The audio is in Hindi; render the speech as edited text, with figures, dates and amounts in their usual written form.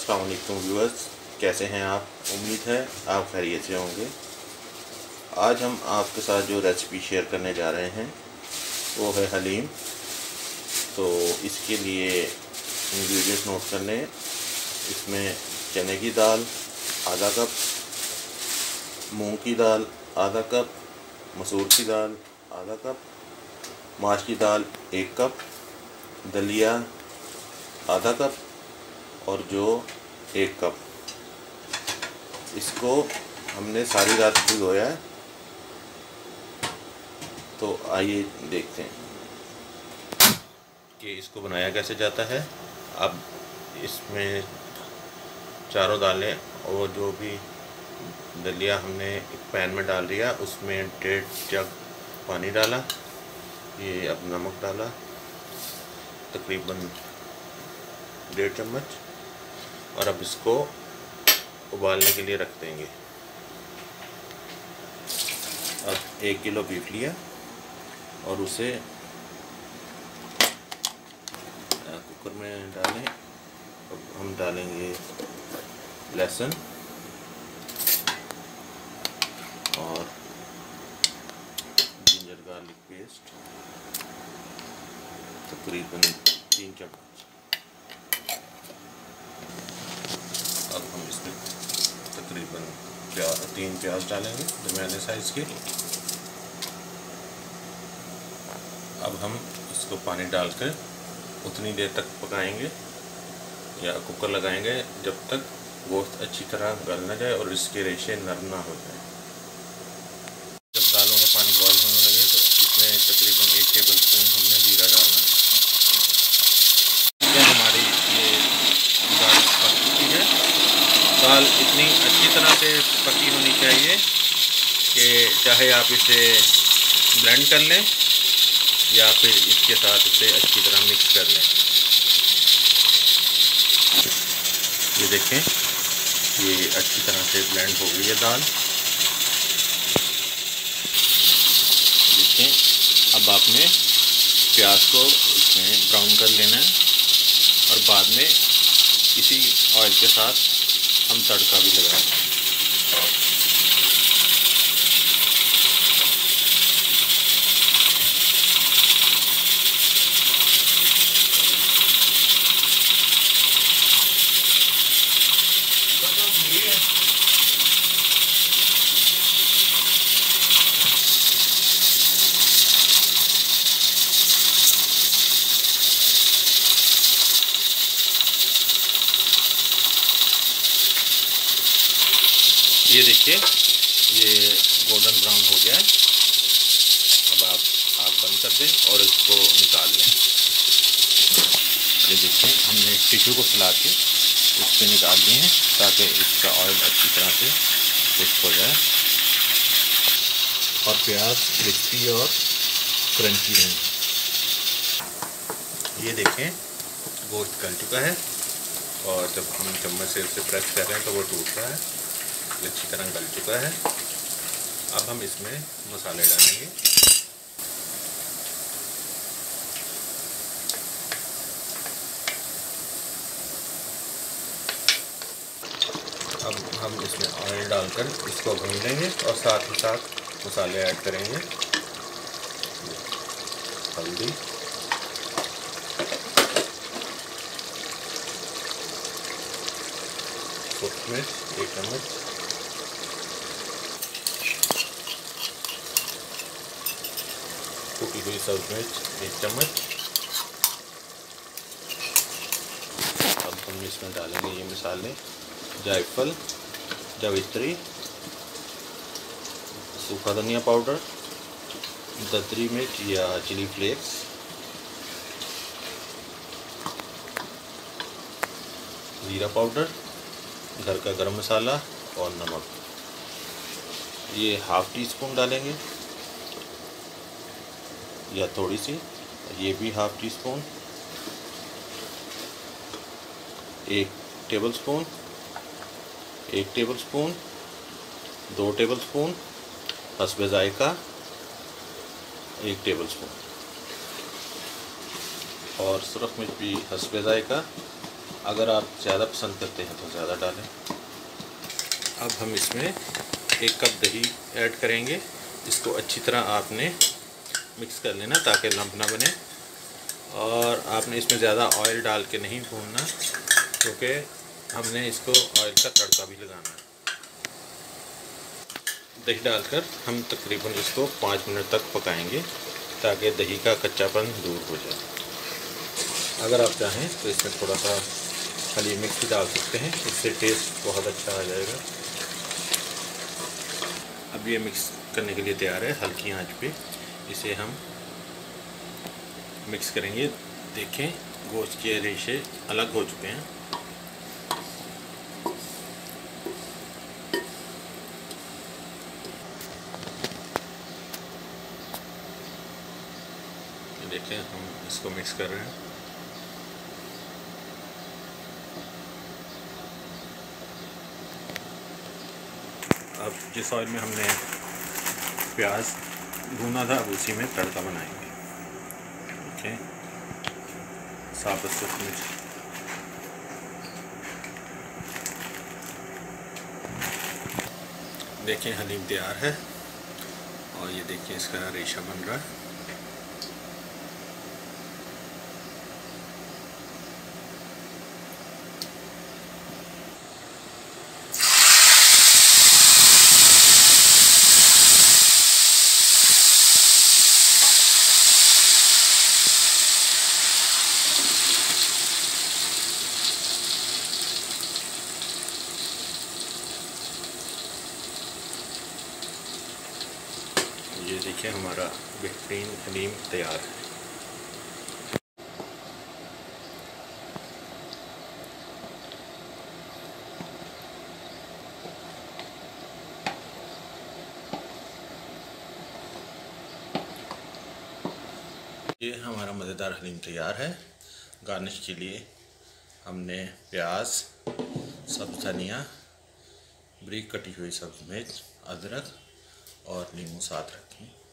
अस्सलाम वालेकुम व्यूअर्स, कैसे हैं आप? उम्मीद है आप खैरियत से होंगे। आज हम आपके साथ जो रेसिपी शेयर करने जा रहे हैं वो है हलीम। तो इसके लिए इंग्रेडिएंट्स नोट कर लें। इसमें चने की दाल आधा कप, मूंग की दाल आधा कप, मसूर की दाल आधा कप, माश की दाल 1 कप, दलिया आधा कप और जौ 1 कप। इसको हमने सारी रात भिगोया है। तो आइए देखते हैं कि इसको बनाया कैसे जाता है। अब इसमें चारों दालें और जो भी दलिया हमने एक पैन में डाल दिया, उसमें 1.5 जग पानी डाला। ये अब नमक डाला तकरीबन 1.5 चम्मच और अब इसको उबालने के लिए रख देंगे। अब 1 किलो बीफ लिया और उसे कुकर में डालें। अब हम डालेंगे लहसुन और जिंजर गार्लिक पेस्ट तकरीबन 3 चम्मच। अब हम इसमें तकरीबन 3 प्याज डालेंगे दरमियाने साइज़ के। अब हम इसको पानी डालकर उतनी देर तक पकाएंगे या कुकर लगाएंगे जब तक गोश्त अच्छी तरह गल ना जाए और इसके रेशे नरम ना हो जाए। जब दालों का पानी बॉयल होने लगे तो इसमें तकरीबन 1 टेबल स्पून हमने जीरा डालना है। हमारी ये दाल पक चुकी है। दाल इतनी अच्छी तरह से पकी होनी चाहिए कि चाहे आप इसे ब्लेंड कर लें या फिर इसके साथ इसे अच्छी तरह मिक्स कर लें। ये देखें, ये अच्छी तरह से ब्लेंड हो गई है दाल। देखें, अब आपने प्याज को इसमें ब्राउन कर लेना है और बाद में इसी ऑयल के साथ हम तड़का भी लगाएंगे। ये देखिए, ये गोल्डन ब्राउन हो गया है। अब आप आग बंद कर दें और इसको निकाल लें। ये देखिए, हमने टिश्यू को फैला के इससे निकाल दिए हैं ताकि इसका ऑयल अच्छी तरह से खुश्क हो जाए और प्याज क्रिस्पी और क्रंची रहे। ये देखें, गोश्त गल चुका है और जब हम चम्मच से इसे प्रेस कर रहे हैं तो वो टूट रहा है। अच्छी तरह गल चुका है। अब हम इसमें मसाले डालेंगे। अब हम इसमें ऑयल डालकर इसको भून लेंगे और साथ ही साथ मसाले ऐड करेंगे। हल्दी, सूखी मिर्च 1 चम्मच, कुटी हुई सब्ज़ मिर्च 1 चम्मच। अब हम इसमें डालेंगे ये मसाले: जायफल, जावित्री, सूखा धनिया पाउडर, दतरी मिर्च या चिली फ्लेक्स, ज़ीरा पाउडर, घर का गरम मसाला और नमक। ये ½ टी स्पून डालेंगे या थोड़ी सी, ये भी ½ teaspoon, 1 tablespoon, 1 tablespoon, 2 tablespoon, हस्बे ज़ायका 1 टेबल स्पून और सुरख मिर्च भी हस्बे ज़ायका अगर आप ज़्यादा पसंद करते हैं तो ज़्यादा डालें। अब हम इसमें 1 कप दही ऐड करेंगे। इसको अच्छी तरह आपने मिक्स कर लेना ताकि लम्प ना बने, और आपने इसमें ज़्यादा ऑयल डाल के नहीं भूनना, क्योंकि हमने इसको ऑयल का तड़का भी लगाना है। दही डालकर हम तकरीबन इसको 5 मिनट तक पकाएंगे ताकि दही का कच्चापन दूर हो जाए। अगर आप चाहें तो इसमें थोड़ा सा हरी मिर्च भी डाल सकते हैं, इससे टेस्ट बहुत अच्छा आ जाएगा। अब ये मिक्स करने के लिए तैयार है। हल्की आंच पे इसे हम मिक्स करेंगे। देखें गोश्त के रेशे अलग हो चुके हैं। देखें हम इसको मिक्स कर रहे हैं। अब जिस ऑयल में हमने प्याज भूना था अब उसी में तड़का बनाएंगे। ओके, साबुत सूरज मिर्च, देखें हलीम तैयार है, और ये देखिए इसका रेशा बन रहा है। ये देखिए हमारा बेहतरीन हलीम तैयार है। ये हमारा मज़ेदार हलीम तैयार है। गार्निश के लिए हमने प्याज, सब्ज़ धनिया, बारीक कटी हुई सब्ज़ मिर्च, अदरक और नींबू साथ रखें।